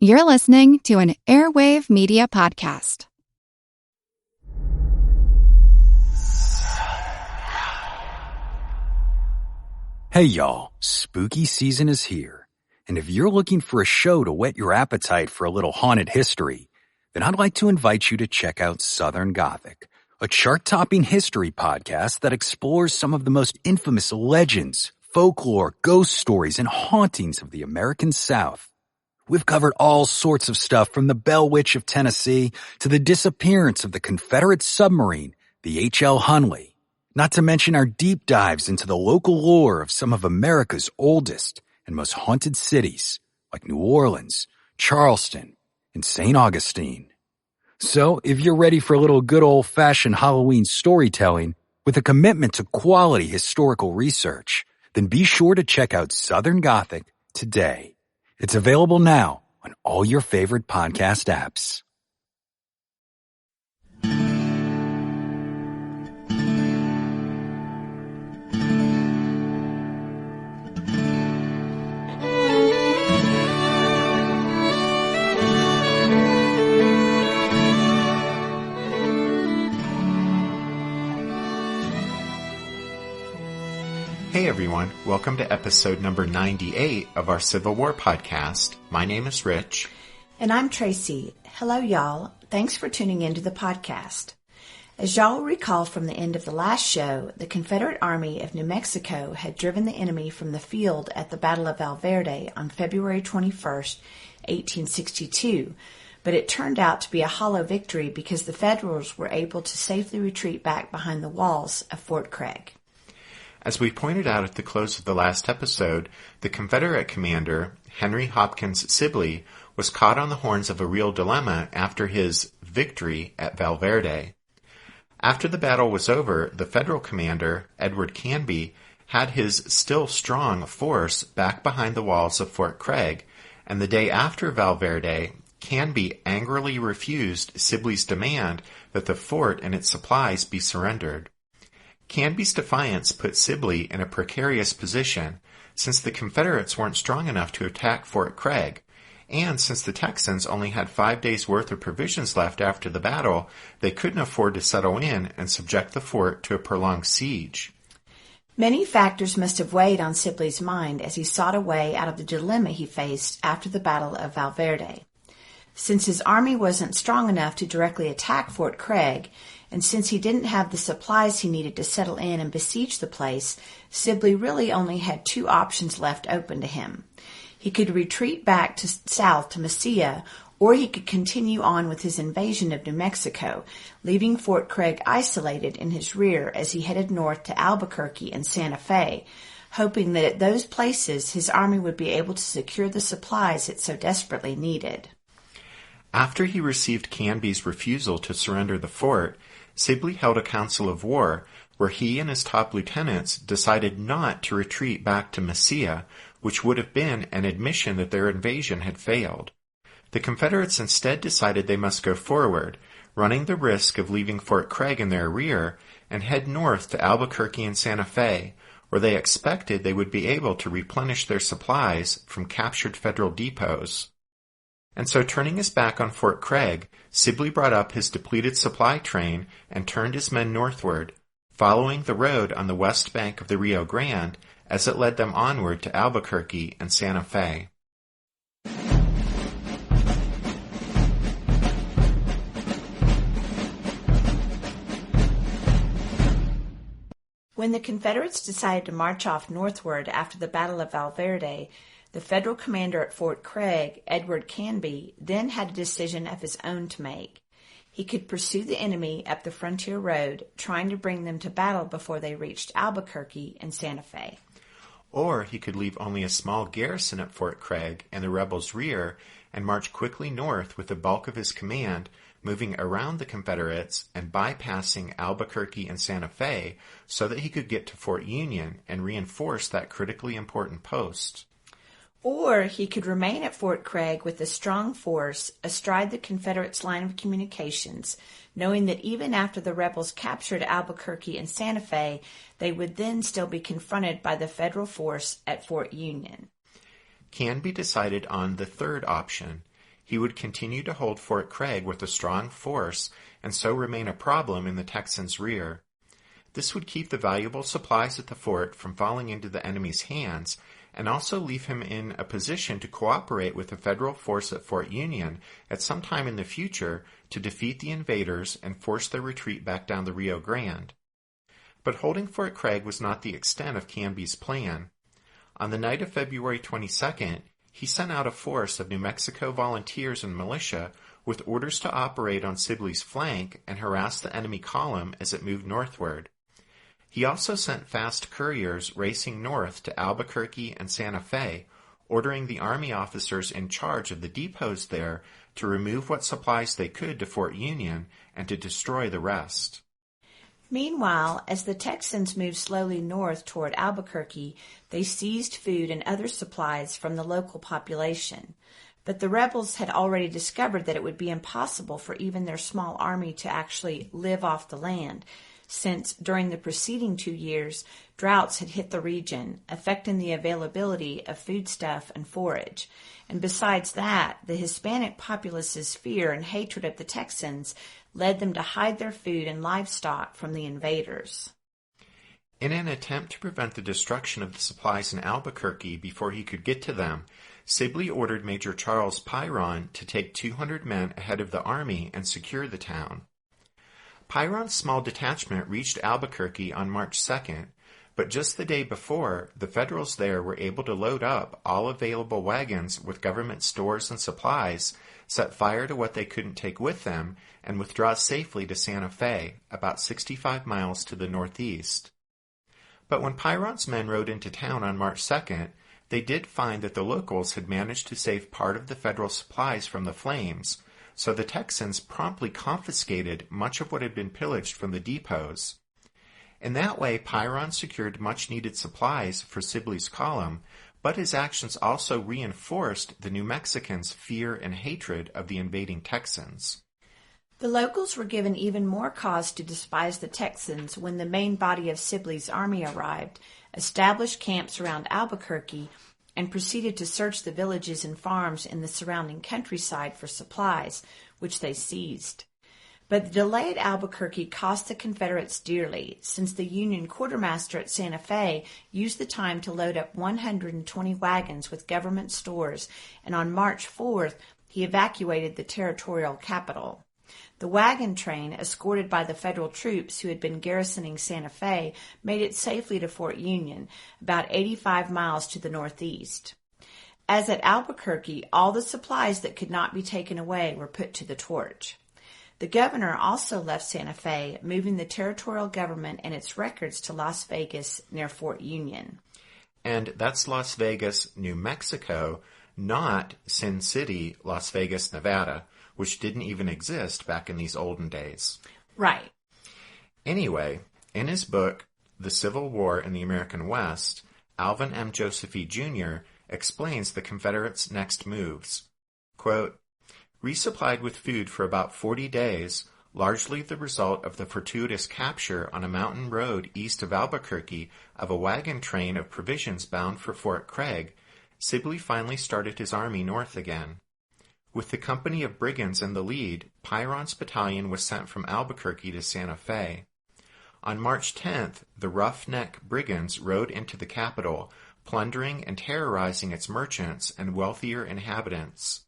You're listening to an Airwave Media Podcast. Hey y'all, spooky season is here. And if you're looking for a show to whet your appetite for a little haunted history, then I'd like to invite you to check out Southern Gothic, a chart-topping history podcast that explores some of the most infamous legends, folklore, ghost stories, and hauntings of the American South. We've covered all sorts of stuff from the Bell Witch of Tennessee to the disappearance of the Confederate submarine, the H.L. Hunley, not to mention our deep dives into the local lore of some of America's oldest and most haunted cities, like New Orleans, Charleston, and St. Augustine. So, if you're ready for a little good old-fashioned Halloween storytelling with a commitment to quality historical research, then be sure to check out Southern Gothic today. It's available now on all your favorite podcast apps. Hey everyone, welcome to episode number 98 of our Civil War podcast. My name is Rich. And I'm Tracy. Hello y'all. Thanks for tuning into the podcast. As y'all will recall from the end of the last show, the Confederate Army of New Mexico had driven the enemy from the field at the Battle of Valverde on February 21st, 1862, but it turned out to be a hollow victory because the Federals were able to safely retreat back behind the walls of Fort Craig. As we pointed out at the close of the last episode, the Confederate commander, Henry Hopkins Sibley, was caught on the horns of a real dilemma after his victory at Valverde. After the battle was over, the Federal commander, Edward Canby, had his still strong force back behind the walls of Fort Craig, and the day after Valverde, Canby angrily refused Sibley's demand that the fort and its supplies be surrendered. Canby's defiance put Sibley in a precarious position, since the Confederates weren't strong enough to attack Fort Craig, and since the Texans only had 5 days' worth of provisions left after the battle, they couldn't afford to settle in and subject the fort to a prolonged siege. Many factors must have weighed on Sibley's mind as he sought a way out of the dilemma he faced after the Battle of Valverde. Since his army wasn't strong enough to directly attack Fort Craig, and since he didn't have the supplies he needed to settle in and besiege the place, Sibley really only had two options left open to him. He could retreat back south to Mesilla, or he could continue on with his invasion of New Mexico, leaving Fort Craig isolated in his rear as he headed north to Albuquerque and Santa Fe, hoping that at those places his army would be able to secure the supplies it so desperately needed. After he received Canby's refusal to surrender the fort, Sibley held a council of war where he and his top lieutenants decided not to retreat back to Mesilla, which would have been an admission that their invasion had failed. The Confederates instead decided they must go forward, running the risk of leaving Fort Craig in their rear, and head north to Albuquerque and Santa Fe, where they expected they would be able to replenish their supplies from captured Federal depots. And so, turning his back on Fort Craig, Sibley brought up his depleted supply train and turned his men northward, following the road on the west bank of the Rio Grande as it led them onward to Albuquerque and Santa Fe. When the Confederates decided to march off northward after the Battle of Valverde, the Federal commander at Fort Craig, Edward Canby, then had a decision of his own to make. He could pursue the enemy up the frontier road, trying to bring them to battle before they reached Albuquerque and Santa Fe. Or he could leave only a small garrison at Fort Craig in the rebels' rear and march quickly north with the bulk of his command, moving around the Confederates and bypassing Albuquerque and Santa Fe so that he could get to Fort Union and reinforce that critically important post. Or he could remain at Fort Craig with a strong force astride the Confederates' line of communications, knowing that even after the rebels captured Albuquerque and Santa Fe, they would then still be confronted by the Federal force at Fort Union. Canby decided on the third option. he would continue to hold Fort Craig with a strong force and so remain a problem in the Texans' rear. This would keep the valuable supplies at the fort from falling into the enemy's hands and also leave him in a position to cooperate with the federal force at Fort Union at some time in the future to defeat the invaders and force their retreat back down the Rio Grande. But holding Fort Craig was not the extent of Canby's plan. On the night of February 22nd, he sent out a force of New Mexico volunteers and militia with orders to operate on Sibley's flank and harass the enemy column as it moved northward. He also sent fast couriers racing north to Albuquerque and Santa Fe, ordering the army officers in charge of the depots there to remove what supplies they could to Fort Union and to destroy the rest. Meanwhile, as the Texans moved slowly north toward Albuquerque, they seized food and other supplies from the local population. But the rebels had already discovered that it would be impossible for even their small army to actually live off the land, since during the preceding 2 years, droughts had hit the region, affecting the availability of foodstuff and forage. And besides that, the Hispanic populace's fear and hatred of the Texans led them to hide their food and livestock from the invaders. In an attempt to prevent the destruction of the supplies in Albuquerque before he could get to them, Sibley ordered Major Charles Pyron to take 200 men ahead of the army and secure the town. Pyron's small detachment reached Albuquerque on March 2nd, but just the day before, the Federals there were able to load up all available wagons with government stores and supplies, set fire to what they couldn't take with them, and withdraw safely to Santa Fe, about 65 miles to the northeast. But when Pyron's men rode into town on March 2nd, they did find that the locals had managed to save part of the Federal supplies from the flames, so the Texans promptly confiscated much of what had been pillaged from the depots. In that way, Pyron secured much-needed supplies for Sibley's column, but his actions also reinforced the New Mexicans' fear and hatred of the invading Texans. The locals were given even more cause to despise the Texans when the main body of Sibley's army arrived, established camps around Albuquerque, and proceeded to search the villages and farms in the surrounding countryside for supplies, which they seized. But the delay at Albuquerque cost the Confederates dearly, since the Union quartermaster at Santa Fe used the time to load up 120 wagons with government stores, and on March 4th, he evacuated the territorial capital. The wagon train, escorted by the Federal troops who had been garrisoning Santa Fe, made it safely to Fort Union, about 85 miles to the northeast. As at Albuquerque, all the supplies that could not be taken away were put to the torch. The governor also left Santa Fe, moving the territorial government and its records to Las Vegas near Fort Union. And that's Las Vegas, New Mexico, not Sin City, Las Vegas, Nevada, which didn't even exist back in these olden days. Right. Anyway, in his book, The Civil War in the American West, Alvin M. Josephy Jr. explains the Confederates' next moves. Quote, resupplied with food for about 40 days, largely the result of the fortuitous capture on a mountain road east of Albuquerque of a wagon train of provisions bound for Fort Craig, Sibley finally started his army north again. With the company of brigands in the lead, Pyron's battalion was sent from Albuquerque to Santa Fe. On March 10th, the roughneck brigands rode into the capital, plundering and terrorizing its merchants and wealthier inhabitants.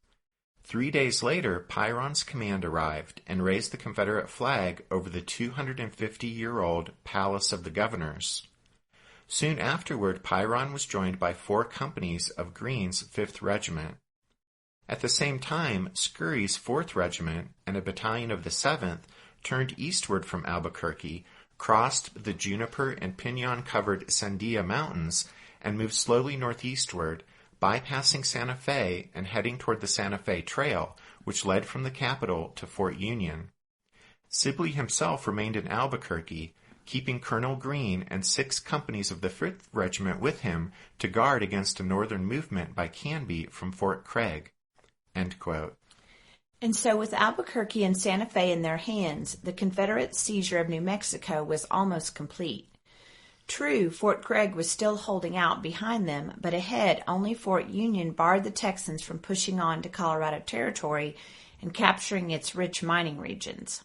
3 days later, Pyron's command arrived and raised the Confederate flag over the 250-year-old Palace of the Governors. Soon afterward, Pyron was joined by 4 companies of Greene's 5th Regiment. At the same time, Scurry's 4th Regiment and a battalion of the 7th turned eastward from Albuquerque, crossed the juniper and pinon-covered Sandia Mountains, and moved slowly northeastward, bypassing Santa Fe and heading toward the Santa Fe Trail, which led from the capital to Fort Union. Sibley himself remained in Albuquerque, keeping Colonel Greene and 6 companies of the 5th Regiment with him to guard against a northern movement by Canby from Fort Craig. End quote. And so with Albuquerque and Santa Fe in their hands, the Confederate seizure of New Mexico was almost complete. True, Fort Gregg was still holding out behind them, but ahead only Fort Union barred the Texans from pushing on to Colorado Territory and capturing its rich mining regions.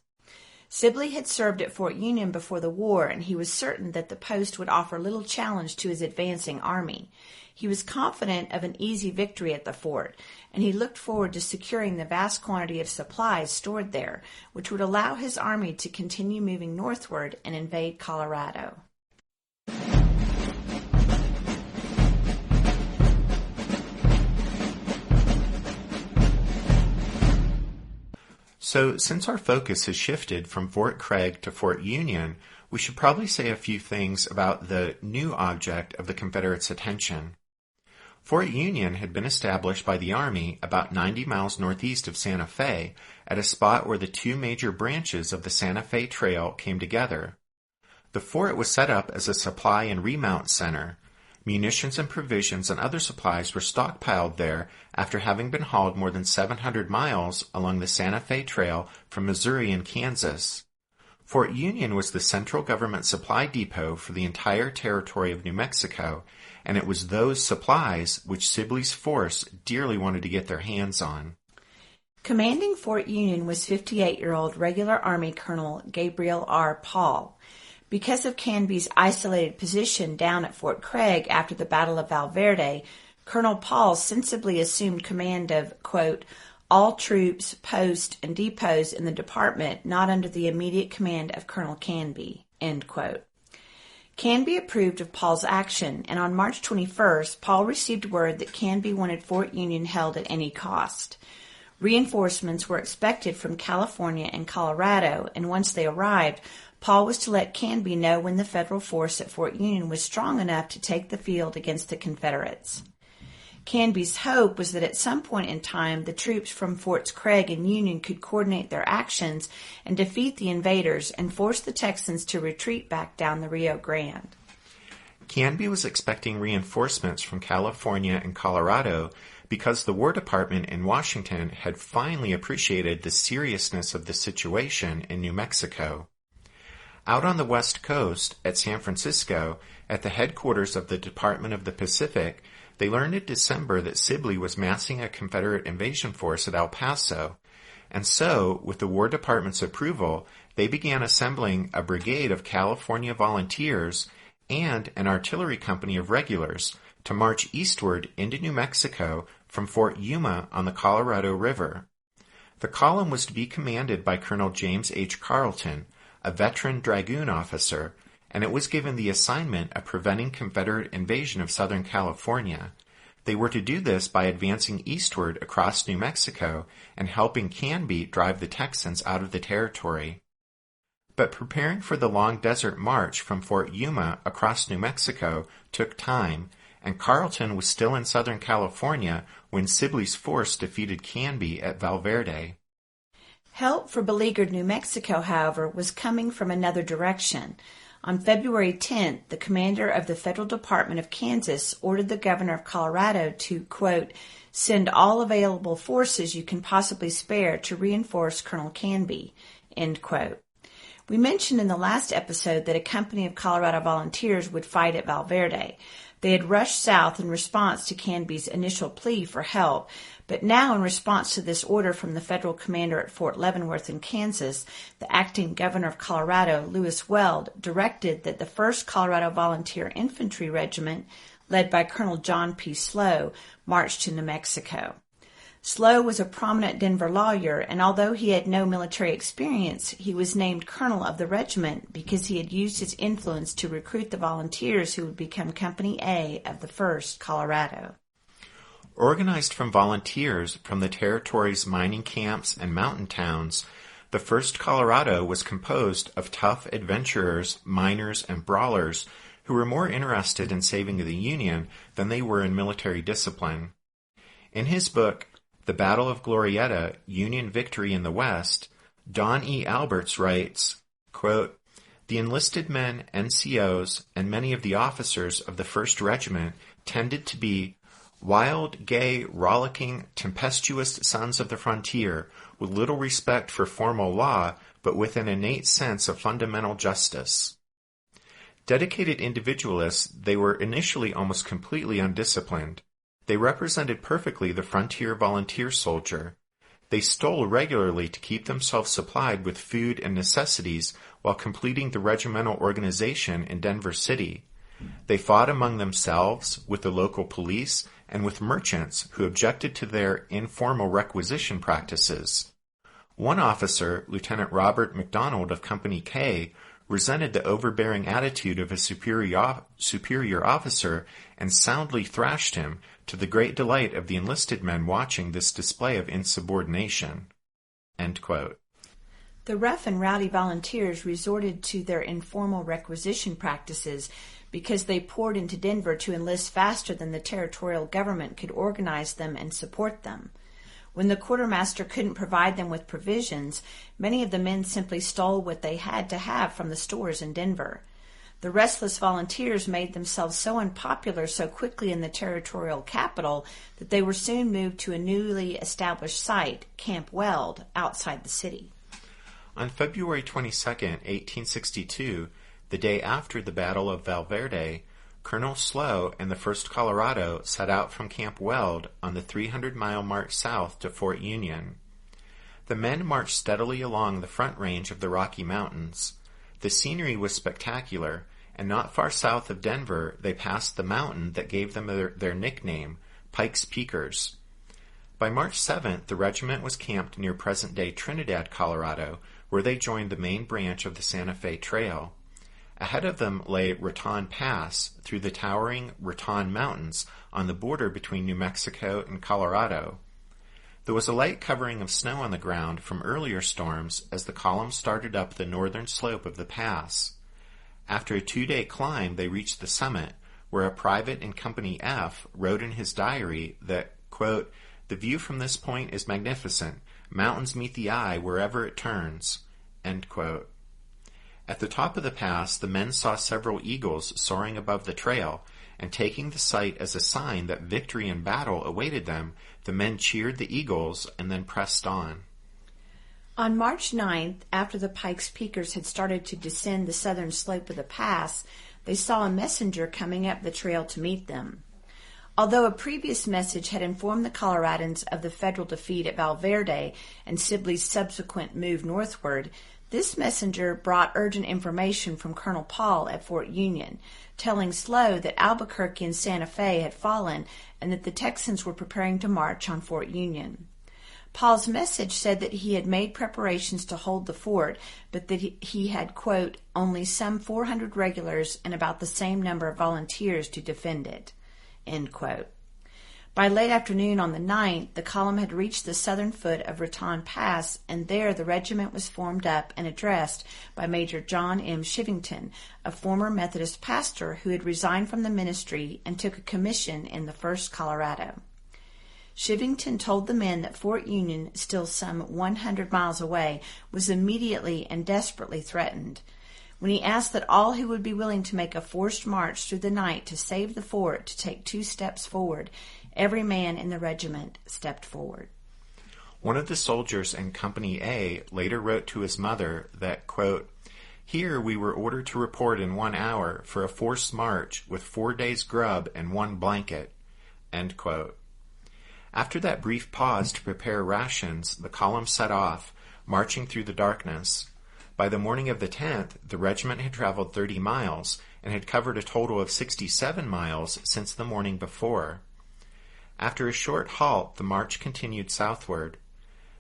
Sibley had served at Fort Union before the war, and he was certain that the post would offer little challenge to his advancing army. He was confident of an easy victory at the fort, and he looked forward to securing the vast quantity of supplies stored there, which would allow his army to continue moving northward and invade Colorado. So, since our focus has shifted from Fort Craig to Fort Union, we should probably say a few things about the new object of the Confederates' attention. Fort Union had been established by the Army about 90 miles northeast of Santa Fe at a spot where the two major branches of the Santa Fe Trail came together. The fort was set up as a supply and remount center. Munitions and provisions and other supplies were stockpiled there after having been hauled more than 700 miles along the Santa Fe Trail from Missouri and Kansas. Fort Union was the central government supply depot for the entire territory of New Mexico, and it was those supplies which Sibley's force dearly wanted to get their hands on. Commanding Fort Union was 58-year-old regular Army Colonel Gabriel R. Paul. Because of Canby's isolated position down at Fort Craig after the Battle of Valverde, Colonel Paul sensibly assumed command of, quote, all troops, posts, and depots in the department not under the immediate command of Colonel Canby, end quote. Canby approved of Paul's action, and on March 21st, Paul received word that Canby wanted Fort Union held at any cost. Reinforcements were expected from California and Colorado, and once they arrived, Paul was to let Canby know when the federal force at Fort Union was strong enough to take the field against the Confederates. Canby's hope was that at some point in time the troops from Forts Craig and Union could coordinate their actions and defeat the invaders and force the Texans to retreat back down the Rio Grande. Canby was expecting reinforcements from California and Colorado because the War Department in Washington had finally appreciated the seriousness of the situation in New Mexico. Out on the West Coast, at San Francisco, at the headquarters of the Department of the Pacific, they learned in December that Sibley was massing a Confederate invasion force at El Paso, and so, with the War Department's approval, they began assembling a brigade of California volunteers and an artillery company of regulars to march eastward into New Mexico from Fort Yuma on the Colorado River. The column was to be commanded by Colonel James H. Carleton, a veteran dragoon officer, and it was given the assignment of preventing Confederate invasion of Southern California. They were to do this by advancing eastward across New Mexico and helping Canby drive the Texans out of the territory. But preparing for the long desert march from Fort Yuma across New Mexico took time, and Carleton was still in Southern California when Sibley's force defeated Canby at Valverde. Help for beleaguered New Mexico, however, was coming from another direction. On February 10th, the commander of the Federal Department of Kansas ordered the governor of Colorado to, quote, send all available forces you can possibly spare to reinforce Colonel Canby, end quote. We mentioned in the last episode that a company of Colorado volunteers would fight at Valverde. They had rushed south in response to Canby's initial plea for help, but now in response to this order from the federal commander at Fort Leavenworth in Kansas, the acting governor of Colorado, Lewis Weld, directed that the 1st Colorado Volunteer Infantry Regiment, led by Colonel John P. Slow, march to New Mexico. Slow was a prominent Denver lawyer, and although he had no military experience, he was named colonel of the regiment because he had used his influence to recruit the volunteers who would become Company A of the 1st Colorado. Organized from volunteers from the territory's mining camps and mountain towns, the 1st Colorado was composed of tough adventurers, miners, and brawlers who were more interested in saving the Union than they were in military discipline. In his book, The Battle of Glorieta, Union Victory in the West, Don E. Alberts writes, quote, the enlisted men, NCOs, and many of the officers of the 1st Regiment tended to be wild, gay, rollicking, tempestuous sons of the frontier, with little respect for formal law, but with an innate sense of fundamental justice. Dedicated individualists, they were initially almost completely undisciplined. They represented perfectly the frontier volunteer soldier. They stole regularly to keep themselves supplied with food and necessities while completing the regimental organization in Denver City. They fought among themselves, with the local police, and with merchants who objected to their informal requisition practices. One officer, Lieutenant Robert McDonald of Company K, resented the overbearing attitude of a superior officer and soundly thrashed him, to the great delight of the enlisted men watching this display of insubordination." End quote. The rough and rowdy volunteers resorted to their informal requisition practices because they poured into Denver to enlist faster than the territorial government could organize them and support them. When the quartermaster couldn't provide them with provisions, many of the men simply stole what they had to have from the stores in Denver. The restless volunteers made themselves so unpopular so quickly in the territorial capital that they were soon moved to a newly established site, Camp Weld, outside the city. On February 22, 1862, the day after the Battle of Valverde, Colonel Slough and the 1st Colorado set out from Camp Weld on the 300-mile march south to Fort Union. The men marched steadily along the front range of the Rocky Mountains. The scenery was spectacular, and not far south of Denver they passed the mountain that gave them their nickname, Pikes Peakers. By March 7th, the regiment was camped near present-day Trinidad, Colorado, where they joined the main branch of the Santa Fe Trail. Ahead of them lay Raton Pass through the towering Raton Mountains on the border between New Mexico and Colorado. There was a light covering of snow on the ground from earlier storms as the column started up the northern slope of the pass. After a 2-day climb, they reached the summit, where a private in Company F wrote in his diary that, quote, "The view from this point is magnificent. Mountains meet the eye wherever it turns." End quote. At the top of the pass, the men saw several eagles soaring above the trail, and taking the sight as a sign that victory in battle awaited them, the men cheered the eagles and then pressed on. On March 9th, after the Pikes Peakers had started to descend the southern slope of the pass, they saw a messenger coming up the trail to meet them. Although a previous message had informed the Coloradans of the federal defeat at Valverde and Sibley's subsequent move northward, this messenger brought urgent information from Colonel Paul at Fort Union, telling Slough that Albuquerque and Santa Fe had fallen and that the Texans were preparing to march on Fort Union. Paul's message said that he had made preparations to hold the fort, but that he had, quote, only some 400 regulars and about the same number of volunteers to defend it, end quote. By late afternoon on the 9th, the column had reached the southern foot of Raton Pass, and there the regiment was formed up and addressed by Major John M. Shivington, a former Methodist pastor who had resigned from the ministry and took a commission in the 1st Colorado. Shivington told the men that Fort Union, still some 100 miles away, was immediately and desperately threatened. When he asked that all who would be willing to make a forced march through the night to save the fort to take 2 steps forward, every man in the regiment stepped forward. One of the soldiers in Company A later wrote to his mother that, quote, "Here we were ordered to report in 1 hour for a forced march with 4 days' grub and 1 blanket." End quote. After that brief pause to prepare rations, the column set off, marching through the darkness. By the morning of the 10th, the regiment had traveled 30 miles and had covered a total of 67 miles since the morning before. After a short halt, the march continued southward.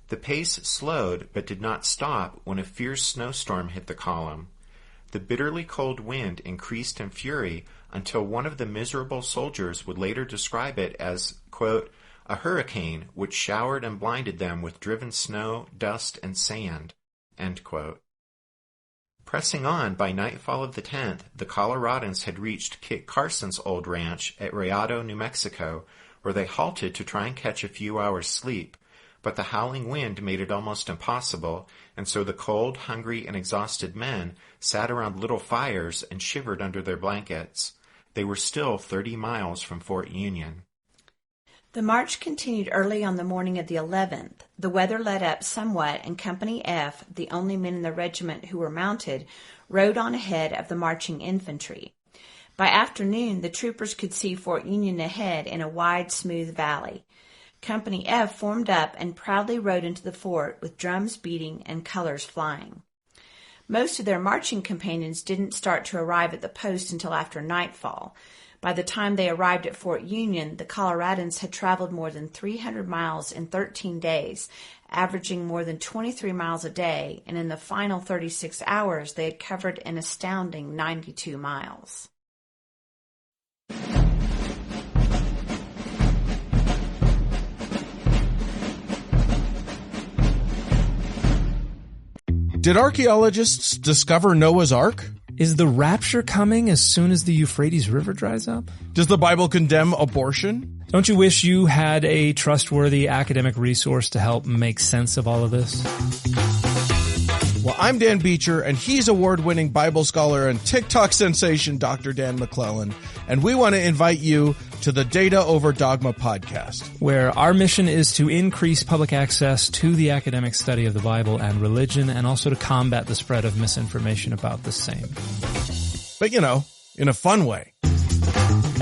The pace slowed but did not stop when a fierce snowstorm hit the column. The bitterly cold wind increased in fury until one of the miserable soldiers would later describe it as, quote, "a hurricane which showered and blinded them with driven snow, dust, and sand." End quote. Pressing on, by nightfall of the 10th, the Coloradans had reached Kit Carson's old ranch at Rayado, New Mexico, where they halted to try and catch a few hours' sleep, but the howling wind made it almost impossible, and so the cold, hungry, and exhausted men sat around little fires and shivered under their blankets. They were still 30 miles from Fort Union. The march continued early on the morning of the 11th. The weather let up somewhat, and Company F, the only men in the regiment who were mounted, rode on ahead of the marching infantry. By afternoon, the troopers could see Fort Union ahead in a wide, smooth valley. Company F formed up and proudly rode into the fort with drums beating and colors flying. Most of their marching companions didn't start to arrive at the post until after nightfall. By the time they arrived at Fort Union, the Coloradans had traveled more than 300 miles in 13 days, averaging more than 23 miles a day, and in the final 36 hours they had covered an astounding 92 miles. Did archaeologists discover Noah's Ark? Is the rapture coming as soon as the Euphrates River dries up? Does the Bible condemn abortion? Don't you wish you had a trustworthy academic resource to help make sense of all of this? Well, I'm Dan Beecher, and he's award-winning Bible scholar and TikTok sensation Dr. Dan McClellan, and we want to invite you to the Data Over Dogma podcast, where our mission is to increase public access to the academic study of the Bible and religion, and also to combat the spread of misinformation about the same. But, in a fun way.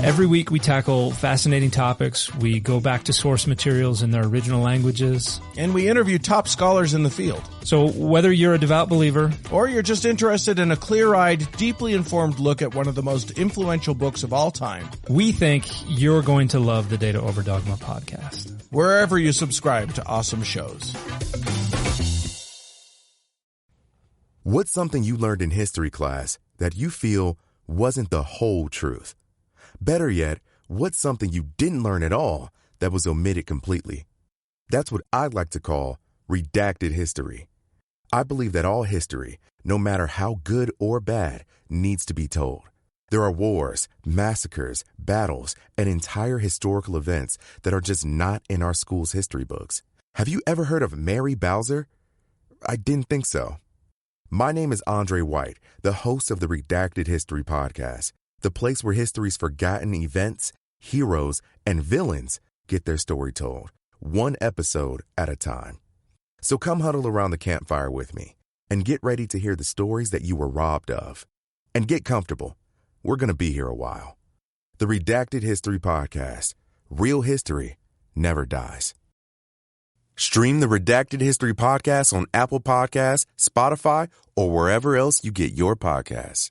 Every week we tackle fascinating topics, we go back to source materials in their original languages, and we interview top scholars in the field. So whether you're a devout believer, or you're just interested in a clear-eyed, deeply informed look at one of the most influential books of all time, we think you're going to love the Data Over Dogma podcast, wherever you subscribe to awesome shows. What's something you learned in history class that you feel wasn't the whole truth? Better yet, what's something you didn't learn at all that was omitted completely? That's what I'd like to call redacted history. I believe that all history, no matter how good or bad, needs to be told. There are wars, massacres, battles, and entire historical events that are just not in our school's history books. Have you ever heard of Mary Bowser? I didn't think so. My name is Andre White, the host of the Redacted History Podcast, the place where history's forgotten events, heroes, and villains get their story told, one episode at a time. So come huddle around the campfire with me and get ready to hear the stories that you were robbed of. And get comfortable. We're going to be here a while. The Redacted History Podcast. Real history never dies. Stream the Redacted History Podcast on Apple Podcasts, Spotify, or wherever else you get your podcasts.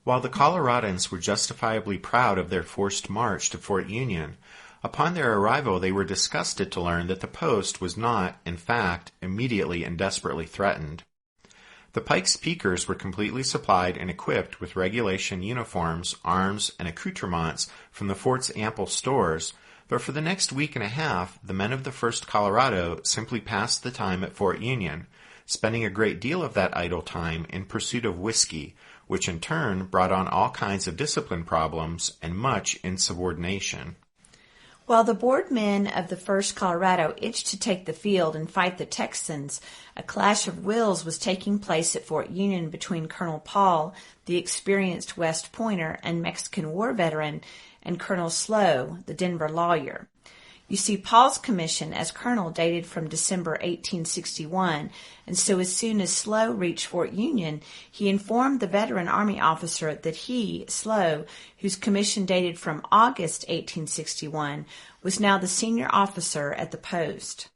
While the Coloradans were justifiably proud of their forced march to Fort Union, upon their arrival they were disgusted to learn that the post was not, in fact, immediately and desperately threatened. The Pikes Peakers were completely supplied and equipped with regulation uniforms, arms, and accoutrements from the fort's ample stores, but for the next week and a half, the men of the 1st Colorado simply passed the time at Fort Union, spending a great deal of that idle time in pursuit of whiskey, which in turn brought on all kinds of discipline problems and much insubordination. While the board men of the 1st Colorado itched to take the field and fight the Texans, a clash of wills was taking place at Fort Union between Colonel Paul, the experienced West Pointer and Mexican War veteran, and Colonel Slow, the Denver lawyer. You see, Paul's commission as colonel dated from December 1861, and so as soon as Slow reached Fort Union, he informed the veteran Army officer that he, Slow, whose commission dated from August 1861, was now the senior officer at the post.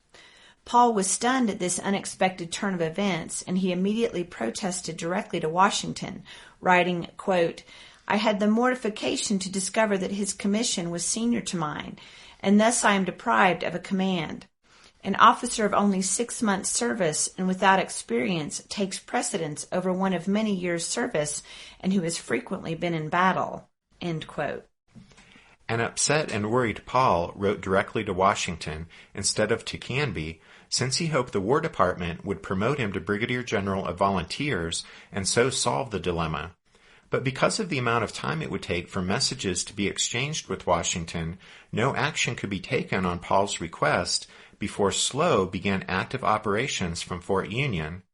Paul was stunned at this unexpected turn of events, and he immediately protested directly to Washington, writing, quote, "I had the mortification to discover that his commission was senior to mine, and thus I am deprived of a command. An officer of only 6 months' service and without experience takes precedence over one of many years' service and who has frequently been in battle." End quote. An upset and worried Paul wrote directly to Washington instead of to Canby, since he hoped the War Department would promote him to Brigadier General of Volunteers and so solve the dilemma. But because of the amount of time it would take for messages to be exchanged with Washington, no action could be taken on Paul's request before Slow began active operations from Fort Union.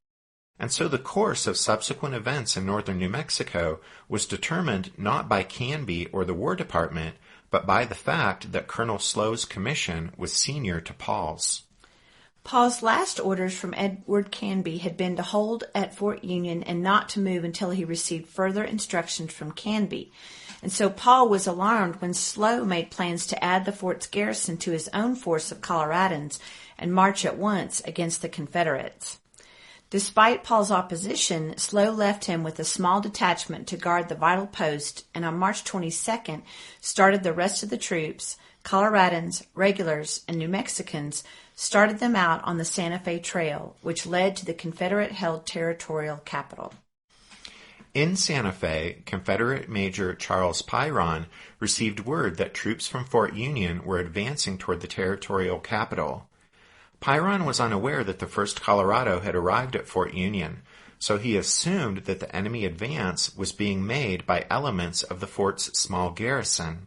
And so the course of subsequent events in northern New Mexico was determined not by Canby or the War Department, but by the fact that Colonel Slow's commission was senior to Paul's. Paul's last orders from Edward Canby had been to hold at Fort Union and not to move until he received further instructions from Canby. And so Paul was alarmed when Slow made plans to add the fort's garrison to his own force of Coloradans and march at once against the Confederates. Despite Paul's opposition, Slow left him with a small detachment to guard the vital post, and on March 22nd started the rest of the troops, Coloradans, regulars, and New Mexicans, started them out on the Santa Fe Trail, which led to the Confederate-held territorial capital. In Santa Fe, Confederate Major Charles Pyron received word that troops from Fort Union were advancing toward the territorial capital. Pyron was unaware that the 1st Colorado had arrived at Fort Union, so he assumed that the enemy advance was being made by elements of the fort's small garrison.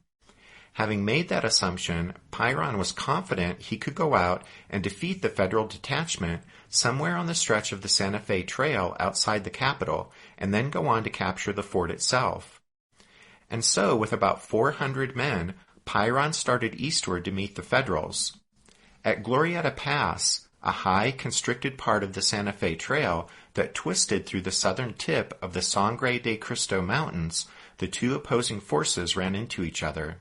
Having made that assumption, Pyron was confident he could go out and defeat the Federal detachment somewhere on the stretch of the Santa Fe Trail outside the capital, and then go on to capture the fort itself. And so, with about 400 men, Pyron started eastward to meet the Federals. At Glorieta Pass, a high, constricted part of the Santa Fe Trail that twisted through the southern tip of the Sangre de Cristo Mountains, the two opposing forces ran into each other.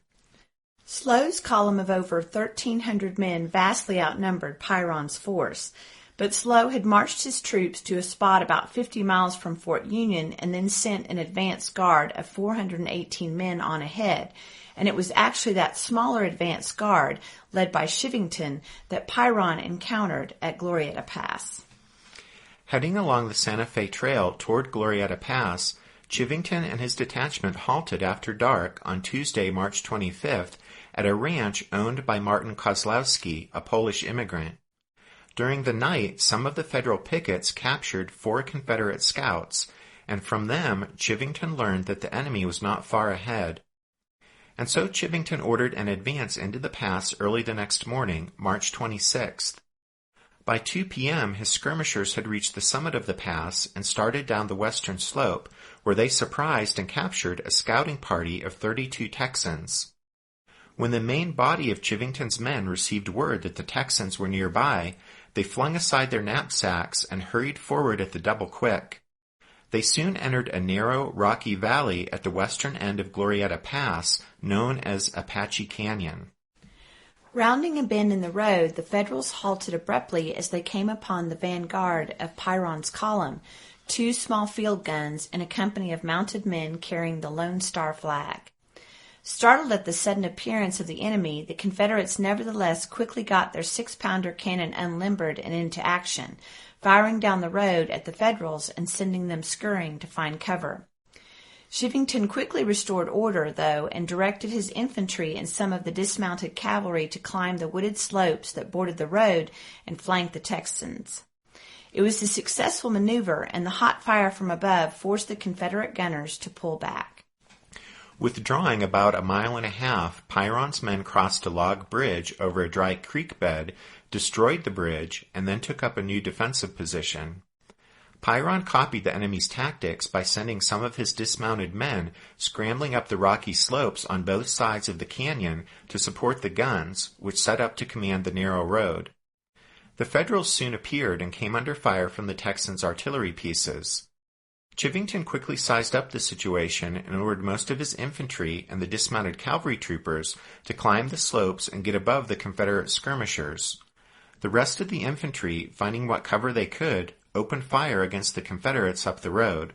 Slow's column of over 1,300 men vastly outnumbered Pyron's force, but Slow had marched his troops to a spot about 50 miles from Fort Union and then sent an advance guard of 418 men on ahead, and it was actually that smaller advance guard, led by Chivington, that Pyron encountered at Glorieta Pass. Heading along the Santa Fe Trail toward Glorieta Pass, Chivington and his detachment halted after dark on Tuesday, March 25th, at a ranch owned by Martin Kozlowski, a Polish immigrant. During the night, some of the Federal pickets captured 4 Confederate scouts, and from them, Chivington learned that the enemy was not far ahead. And so Chivington ordered an advance into the pass early the next morning, March 26th. By 2 p.m., his skirmishers had reached the summit of the pass and started down the western slope, where they surprised and captured a scouting party of 32 Texans. When the main body of Chivington's men received word that the Texans were nearby, they flung aside their knapsacks and hurried forward at the double quick. They soon entered a narrow, rocky valley at the western end of Glorieta Pass, known as Apache Canyon. Rounding a bend in the road, the Federals halted abruptly as they came upon the vanguard of Pyron's column, 2 small field guns and a company of mounted men carrying the Lone Star flag. Startled at the sudden appearance of the enemy, the Confederates nevertheless quickly got their 6-pounder cannon unlimbered and into action, firing down the road at the Federals and sending them scurrying to find cover. Chivington quickly restored order, though, and directed his infantry and some of the dismounted cavalry to climb the wooded slopes that bordered the road and flank the Texans. It was a successful maneuver, and the hot fire from above forced the Confederate gunners to pull back. Withdrawing about 1.5 miles, Pyron's men crossed a log bridge over a dry creek bed, destroyed the bridge, and then took up a new defensive position. Pyron copied the enemy's tactics by sending some of his dismounted men scrambling up the rocky slopes on both sides of the canyon to support the guns, which set up to command the narrow road. The Federals soon appeared and came under fire from the Texans' artillery pieces. Chivington quickly sized up the situation and ordered most of his infantry and the dismounted cavalry troopers to climb the slopes and get above the Confederate skirmishers. The rest of the infantry, finding what cover they could, opened fire against the Confederates up the road.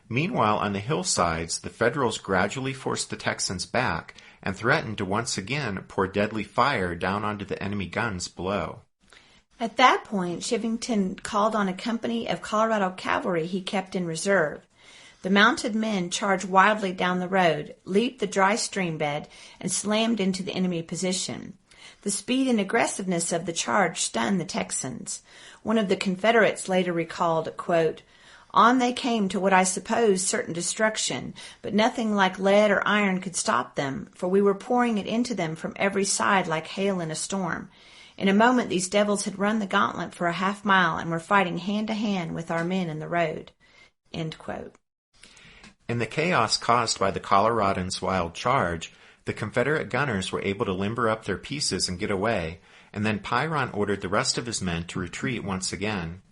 Meanwhile, on the hillsides, the Federals gradually forced the Texans back and threatened to once again pour deadly fire down onto the enemy guns below. At that point, Chivington called on a company of Colorado cavalry he kept in reserve. The mounted men charged wildly down the road, leaped the dry stream bed, and slammed into the enemy position. The speed and aggressiveness of the charge stunned the Texans. One of the Confederates later recalled, quote, "On they came to what I suppose certain destruction, but nothing like lead or iron could stop them, for we were pouring it into them from every side like hail in a storm. In a moment these devils had run the gauntlet for a half-mile and were fighting hand-to-hand with our men in the road." End quote. In the chaos caused by the Coloradans' wild charge, The Confederate gunners were able to limber up their pieces and get away, and then Pyrrhon ordered the rest of his men to retreat once again.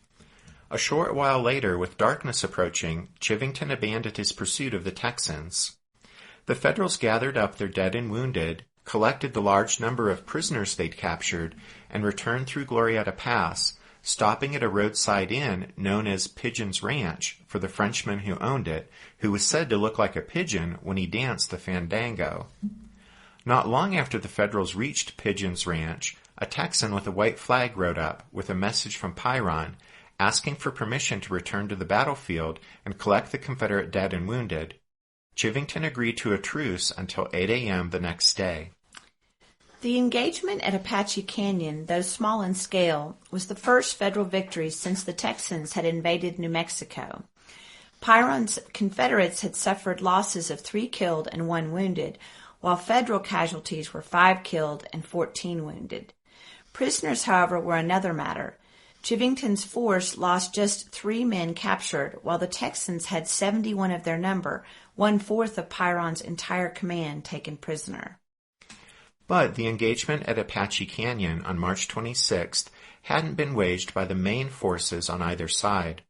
A short while later, with darkness approaching, Chivington abandoned his pursuit of the Texans. The Federals gathered up their dead and wounded, collected the large number of prisoners they'd captured, and returned through Glorieta Pass, stopping at a roadside inn known as Pigeon's Ranch for the Frenchman who owned it, who was said to look like a pigeon when he danced the fandango. Not long after the Federals reached Pigeon's Ranch, a Texan with a white flag rode up with a message from Pyrrhon, asking for permission to return to the battlefield and collect the Confederate dead and wounded. Chivington agreed to a truce until 8 a.m. the next day. The engagement at Apache Canyon, though small in scale, was the first Federal victory since the Texans had invaded New Mexico. Pyrrhon's Confederates had suffered losses of 3 killed and 1 wounded, while Federal casualties were 5 killed and 14 wounded. Prisoners, however, were another matter. Chivington's force lost just 3 men captured, while the Texans had 71 of their number, 1/4 of Pyrrhon's entire command taken prisoner. But the engagement at Apache Canyon on March 26th hadn't been waged by the main forces on either side.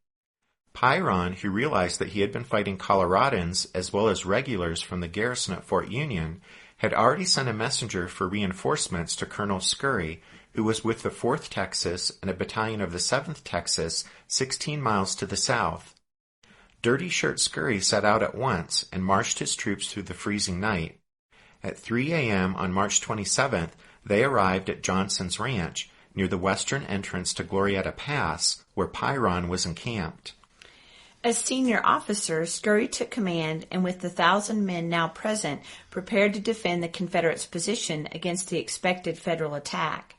Pyrrhon, who realized that he had been fighting Coloradans as well as regulars from the garrison at Fort Union, had already sent a messenger for reinforcements to Colonel Scurry, who was with the 4th Texas and a battalion of the 7th Texas 16 miles to the south. Dirty Shirt Scurry set out at once and marched his troops through the freezing night. At 3 a.m. on March 27th, they arrived at Johnson's Ranch, near the western entrance to Glorieta Pass, where Pyrrhon was encamped. As senior officer, Scurry took command and with the 1,000 men now present, prepared to defend the Confederates' position against the expected Federal attack.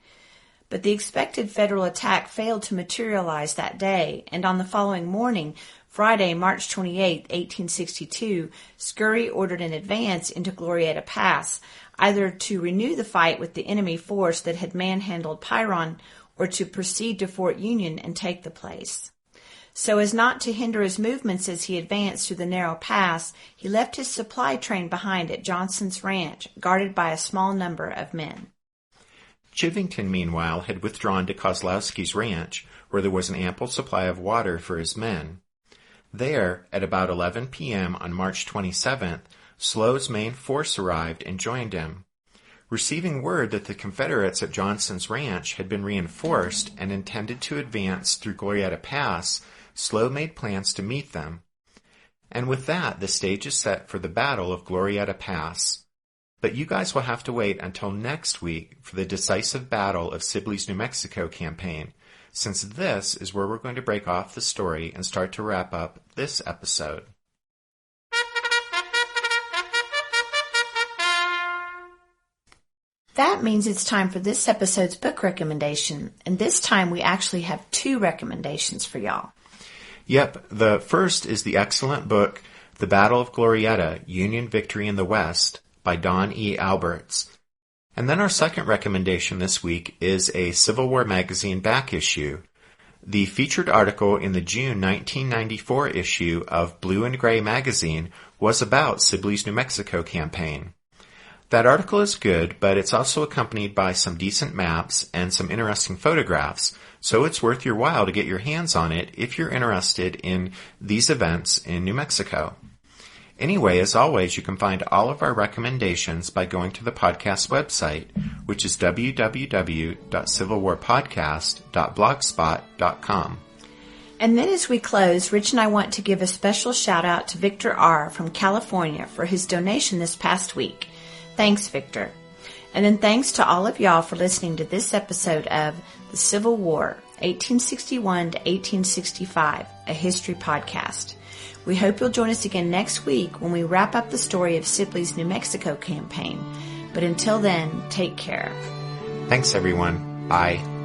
But the expected Federal attack failed to materialize that day, and on the following morning, Friday, March 28, 1862, Scurry ordered an advance into Glorieta Pass, either to renew the fight with the enemy force that had manhandled Pyrrhon or to proceed to Fort Union and take the place. So as not to hinder his movements as he advanced through the narrow pass, he left his supply train behind at Johnson's Ranch, guarded by a small number of men. Chivington, meanwhile, had withdrawn to Kozlowski's ranch, where there was an ample supply of water for his men. There, at about 11 p.m. on March 27th, Slow's main force arrived and joined him. Receiving word that the Confederates at Johnson's Ranch had been reinforced and intended to advance through Glorieta Pass, Slow made plans to meet them. And with that, the stage is set for the Battle of Glorieta Pass. But you guys will have to wait until next week for the decisive battle of Sibley's New Mexico campaign, since this is where we're going to break off the story and start to wrap up this episode. That means it's time for this episode's book recommendation, and this time we actually have 2 recommendations for y'all. Yep, the first is the excellent book, The Battle of Glorieta, Union Victory in the West, by Don E. Alberts. And then our second recommendation this week is a Civil War magazine back issue. The featured article in the June 1994 issue of Blue and Gray magazine was about Sibley's New Mexico campaign. That article is good, but it's also accompanied by some decent maps and some interesting photographs, so it's worth your while to get your hands on it if you're interested in these events in New Mexico. Anyway, as always, you can find all of our recommendations by going to the podcast website, which is www.civilwarpodcast.blogspot.com. And then as we close, Rich and I want to give a special shout out to Victor R. from California for his donation this past week. Thanks, Victor. And then thanks to all of y'all for listening to this episode of The Civil War, 1861 to 1865, a history podcast. We hope you'll join us again next week when we wrap up the story of Sibley's New Mexico campaign. But until then, take care. Thanks, everyone. Bye.